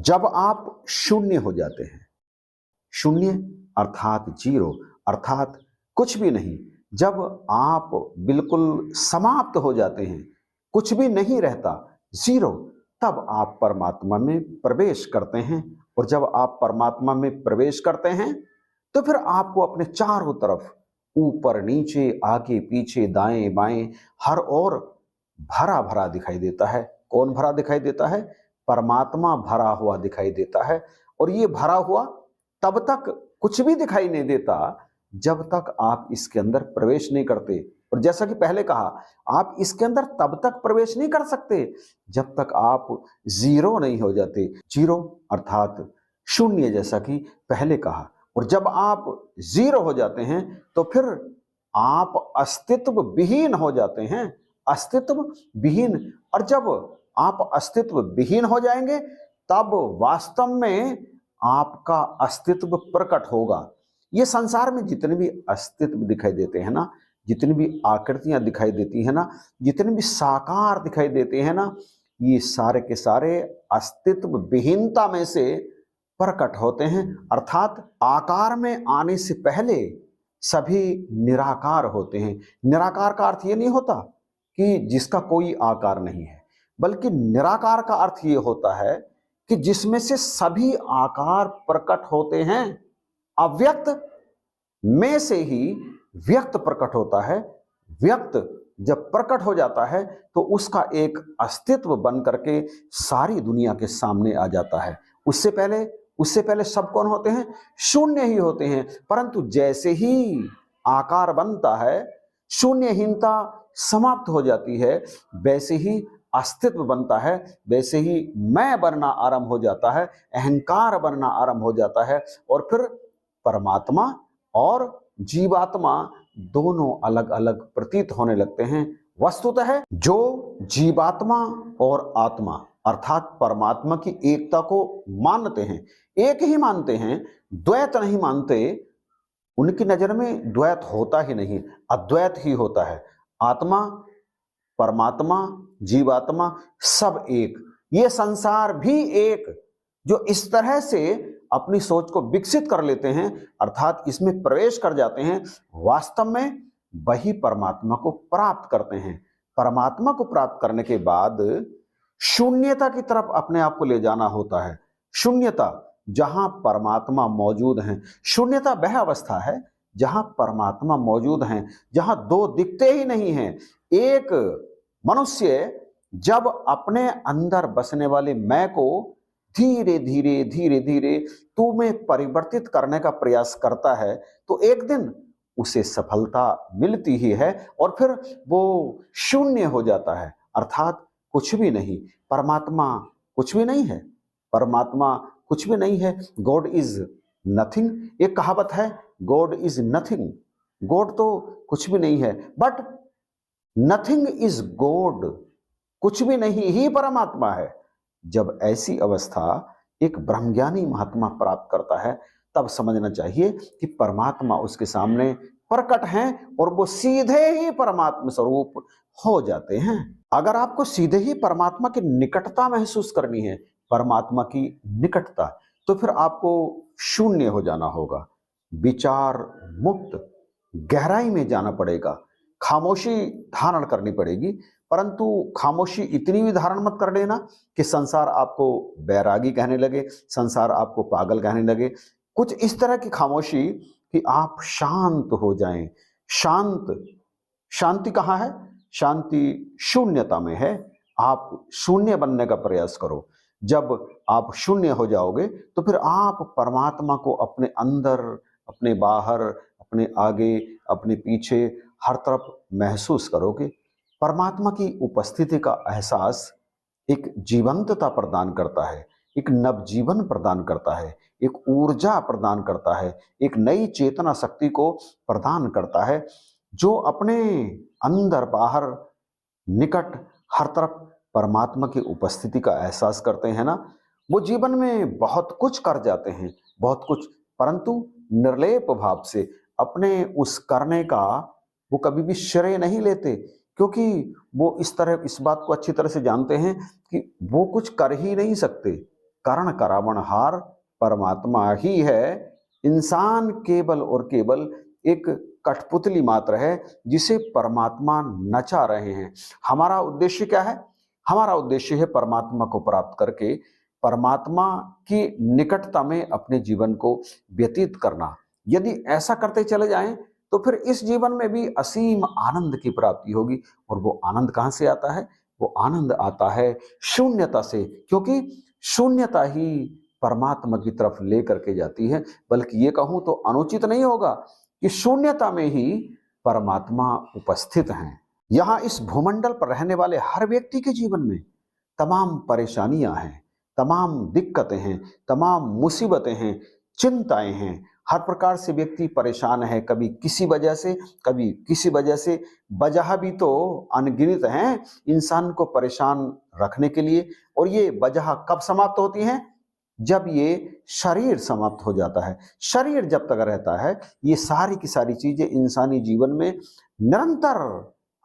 जब आप शून्य हो जाते हैं, शून्य अर्थात जीरो, अर्थात कुछ भी नहीं, जब आप बिल्कुल समाप्त हो जाते हैं, कुछ भी नहीं रहता, जीरो, तब आप परमात्मा में प्रवेश करते हैं। और जब आप परमात्मा में प्रवेश करते हैं तो फिर आपको अपने चारों तरफ, ऊपर नीचे, आगे पीछे, दाएं बाएं, हर ओर भरा भरा दिखाई देता है। कौन भरा दिखाई देता है? परमात्मा भरा हुआ दिखाई देता है। और ये भरा हुआ तब तक कुछ भी दिखाई नहीं देता जब तक आप इसके अंदर प्रवेश नहीं करते। और जैसा कि पहले कहा, आप इसके अंदर तब तक प्रवेश नहीं कर सकते जब तक आप जीरो नहीं हो जाते। जीरो अर्थात शून्य, जैसा कि पहले कहा। और जब आप जीरो हो जाते हैं तो फिर आप अस्तित्व विहीन हो जाते हैं, अस्तित्व विहीन। और जब आप अस्तित्व विहीन हो जाएंगे तब वास्तव में आपका अस्तित्व प्रकट होगा। ये संसार में जितने भी अस्तित्व दिखाई देते हैं ना, जितनी भी आकृतियां दिखाई देती है ना, जितने भी साकार दिखाई देते हैं ना, ये सारे के सारे अस्तित्व विहीनता में से प्रकट होते हैं। अर्थात आकार में आने से पहले सभी निराकार होते हैं। निराकार का अर्थ ये नहीं होता कि जिसका कोई आकार नहीं है, बल्कि निराकार का अर्थ ये होता है कि जिसमें से सभी आकार प्रकट होते हैं। अव्यक्त में से ही व्यक्त प्रकट होता है। व्यक्त जब प्रकट हो जाता है तो उसका एक अस्तित्व बन करके सारी दुनिया के सामने आ जाता है। उससे पहले सब कौन होते हैं? शून्य ही होते हैं। परंतु जैसे ही आकार बनता है, शून्यहीनता समाप्त हो जाती है, वैसे ही अस्तित्व बनता है, वैसे ही मैं बनना आरंभ हो जाता है, अहंकार बनना आरंभ हो जाता है। और फिर परमात्मा और जीवात्मा दोनों अलग अलग प्रतीत होने लगते हैं। वस्तुतः जो जीवात्मा और आत्मा अर्थात परमात्मा की एकता को मानते हैं, एक ही मानते हैं, द्वैत नहीं मानते, उनकी नजर में द्वैत होता ही नहीं, अद्वैत ही होता है। आत्मा, परमात्मा, जीवात्मा सब एक। ये संसार भी एक। जो इस तरह से अपनी सोच को विकसित कर लेते हैं, अर्थात इसमें प्रवेश कर जाते हैं, वास्तव में वही परमात्मा को प्राप्त करते हैं। परमात्मा को प्राप्त करने के बाद शून्यता की तरफ अपने आप को ले जाना होता है। शून्यता जहां परमात्मा मौजूद है। शून्यता वह अवस्था है जहां परमात्मा मौजूद हैं, जहां दो दिखते ही नहीं हैं। एक मनुष्य जब अपने अंदर बसने वाले मैं को धीरे धीरे धीरे धीरे तू में परिवर्तित करने का प्रयास करता है तो एक दिन उसे सफलता मिलती ही है और फिर वो शून्य हो जाता है, अर्थात कुछ भी नहीं। परमात्मा कुछ भी नहीं है, परमात्मा कुछ भी नहीं है। God is nothing. एक कहावत है, गॉड इज नथिंग। गॉड तो कुछ भी नहीं है, बट नथिंग इज गॉड। कुछ भी नहीं ही परमात्मा है। जब ऐसी अवस्था एक ब्रह्मज्ञानी महात्मा प्राप्त करता है तब समझना चाहिए कि परमात्मा उसके सामने प्रकट हैं और वो सीधे ही परमात्मा स्वरूप हो जाते हैं। अगर आपको सीधे ही परमात्मा की निकटता महसूस करनी है, परमात्मा की निकटता, तो फिर आपको शून्य हो जाना होगा, विचार मुक्त गहराई में जाना पड़ेगा, खामोशी धारण करनी पड़ेगी। परंतु खामोशी इतनी भी धारण मत कर लेना कि संसार आपको बैरागी कहने लगे, संसार आपको पागल कहने लगे। कुछ इस तरह की खामोशी कि आप शांत हो जाएं। शांति कहाँ है? शांति शून्यता में है। आप शून्य बनने का प्रयास करो। जब आप शून्य हो जाओगे तो फिर आप परमात्मा को अपने अंदर, अपने बाहर, अपने आगे, अपने पीछे, हर तरफ महसूस करोगे। परमात्मा की उपस्थिति का एहसास एक जीवंतता प्रदान करता है, एक नवजीवन प्रदान करता है, एक ऊर्जा प्रदान करता है, एक नई चेतना शक्ति को प्रदान करता है। जो अपने अंदर बाहर निकट हर तरफ परमात्मा की उपस्थिति का एहसास करते हैं ना, वो जीवन में बहुत कुछ कर जाते हैं, बहुत कुछ, परंतु निर्लेप भाव से अपने उस करने का वो कभी भी श्रेय नहीं लेते, क्योंकि वो इस बात को अच्छी तरह से जानते हैं कि वो कुछ कर ही नहीं सकते। करण करावनहार परमात्मा ही है। इंसान केवल और केवल एक कठपुतली मात्र है जिसे परमात्मा नचा रहे हैं। हमारा उद्देश्य क्या है? हमारा उद्देश्य है परमात्मा को प्राप्त करके परमात्मा की निकटता में अपने जीवन को व्यतीत करना। यदि ऐसा करते चले जाएं तो फिर इस जीवन में भी असीम आनंद की प्राप्ति होगी। और वो आनंद कहाँ से आता है? वो आनंद आता है शून्यता से, क्योंकि शून्यता ही परमात्मा की तरफ लेकर के जाती है। बल्कि ये कहूं तो अनुचित नहीं होगा कि शून्यता में ही परमात्मा उपस्थित हैं। यहाँ इस भूमंडल पर रहने वाले हर व्यक्ति के जीवन में तमाम परेशानियां हैं, तमाम दिक्कतें हैं, तमाम मुसीबतें हैं, चिंताएं हैं। हर प्रकार से व्यक्ति परेशान है, कभी किसी वजह से, कभी किसी वजह से। वजह भी तो अनगिनत हैं इंसान को परेशान रखने के लिए। और ये वजह कब समाप्त होती हैं? जब ये शरीर समाप्त हो जाता है। शरीर जब तक रहता है ये सारी की सारी चीजें इंसानी जीवन में निरंतर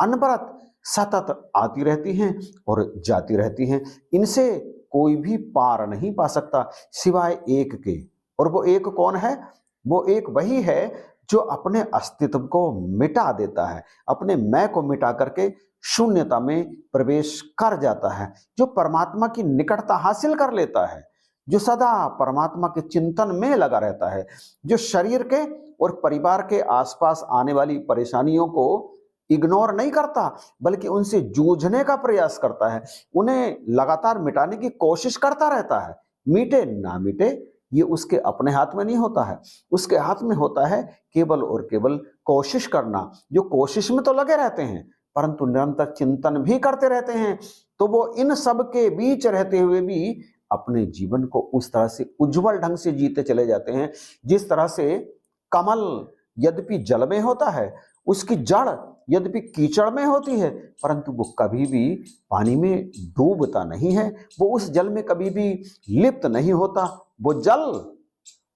अनवरत सतत आती रहती हैं और जाती रहती हैं। इनसे कोई भी पार नहीं पा सकता सिवाय एक के। और वो एक कौन है? वो एक वही है जो अपने अस्तित्व को मिटा देता है, अपने मैं को मिटा करके शून्यता में प्रवेश कर जाता है, जो परमात्मा की निकटता हासिल कर लेता है, जो सदा परमात्मा के चिंतन में लगा रहता है, जो शरीर के और परिवार के आसपास आने वाली परेशानियों को इग्नोर नहीं करता बल्कि उनसे जूझने का प्रयास करता है, उन्हें लगातार मिटाने की कोशिश करता रहता है। मिटे ना मिटे ये उसके अपने हाथ में नहीं होता है, उसके हाथ में होता है केवल और केवल कोशिश करना। जो कोशिश में तो लगे रहते हैं परंतु निरंतर चिंतन भी करते रहते हैं, तो वो इन सब के बीच रहते हुए भी अपने जीवन को उस तरह से उज्जवल ढंग से जीते चले जाते हैं जिस तरह से कमल यद्यपि जल में होता है, उसकी जड़ यद्यपि कीचड़ में होती है, परंतु वो कभी भी पानी में डूबता नहीं है, वो उस जल में कभी भी लिप्त नहीं होता। वो जल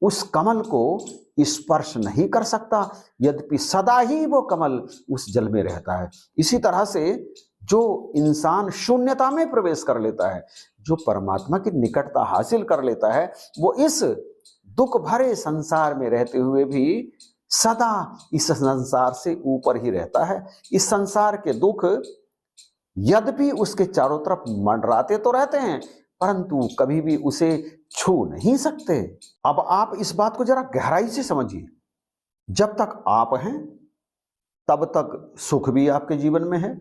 उस कमल को स्पर्श नहीं कर सकता, यद्यपि सदा ही वो कमल उस जल में रहता है। इसी तरह से जो इंसान शून्यता में प्रवेश कर लेता है, जो परमात्मा की निकटता हासिल कर लेता है, वो इस दुख भरे संसार में रहते हुए भी सदा इस संसार से ऊपर ही रहता है। इस संसार के दुख यद्यपि उसके चारों तरफ मंडराते तो रहते हैं परंतु कभी भी उसे छू नहीं सकते। अब आप इस बात को जरा गहराई से समझिए। जब तक आप हैं तब तक सुख भी आपके जीवन में है,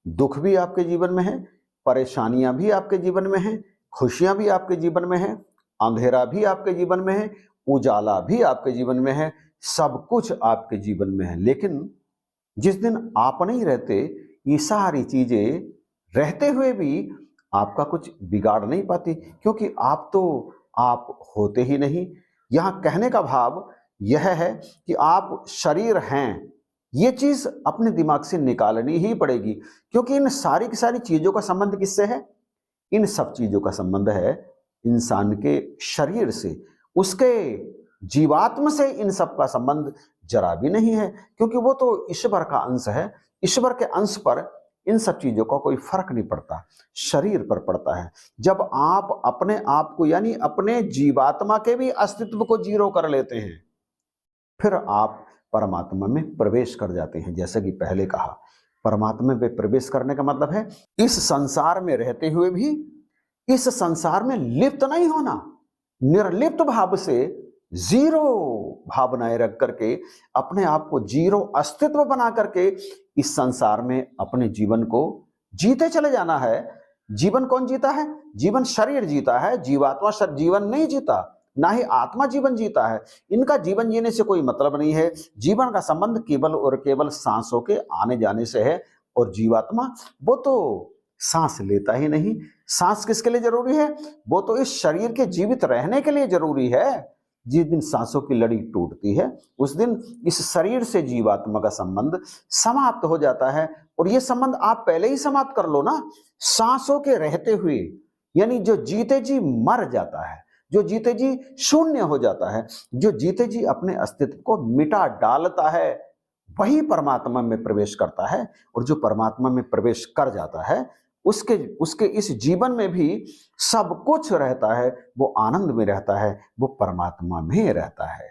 दुख भी आपके जीवन में है, परेशानियां भी आपके जीवन में हैं, खुशियां भी आपके जीवन में हैं, अंधेरा भी आपके जीवन में है, उजाला भी आपके जीवन में है, सब कुछ आपके जीवन में है। लेकिन जिस दिन आप नहीं रहते, ये सारी चीजें रहते हुए भी आपका कुछ बिगाड़ नहीं पाती, क्योंकि आप तो आप होते ही नहीं। यहां कहने का भाव यह है कि आप शरीर हैं, ये चीज अपने दिमाग से निकालनी ही पड़ेगी, क्योंकि इन सारी की सारी चीजों का संबंध किससे है? इन सब चीजों का संबंध है इंसान के शरीर से, उसके जीवात्म से इन सब का संबंध जरा भी नहीं है, क्योंकि वो तो ईश्वर का अंश है। ईश्वर के अंश पर इन सब चीजों का कोई फर्क नहीं पड़ता, शरीर पर पड़ता है। जब आप अपने आप को यानी अपने जीवात्मा के भी अस्तित्व को जीरो कर लेते हैं, फिर आप परमात्मा में प्रवेश कर जाते हैं। जैसे कि पहले कहा, परमात्मा में प्रवेश करने का मतलब है इस संसार में रहते हुए भी इस संसार में लिप्त नहीं होना, निर्लिप्त भाव से जीरो भावनाएं रख करके अपने आप को जीरो अस्तित्व बना करके इस संसार में अपने जीवन को जीते चले जाना है। जीवन कौन जीता है? जीवन शरीर जीता है, जीवात्मा जीवन नहीं जीता, ना ही आत्मा जीवन जीता है। इनका जीवन जीने से कोई मतलब नहीं है। जीवन का संबंध केवल और केवल सांसों के आने जाने से है, और जीवात्मा वो तो सांस लेता ही नहीं। सांस किसके लिए जरूरी है? वो तो इस शरीर के जीवित रहने के लिए जरूरी है। जिस दिन सांसों की लड़ी टूटती है उस दिन इस शरीर से जीवात्मा का संबंध समाप्त हो जाता है। और ये संबंध आप पहले ही समाप्त कर लो ना, सांसों के रहते हुए। यानी जो जीते जी मर जाता है, जो जीते जी शून्य हो जाता है, जो जीते जी अपने अस्तित्व को मिटा डालता है, वही परमात्मा में प्रवेश करता है। और जो परमात्मा में प्रवेश कर जाता है उसके उसके इस जीवन में भी सब कुछ रहता है, वो आनंद में रहता है, वो परमात्मा में रहता है।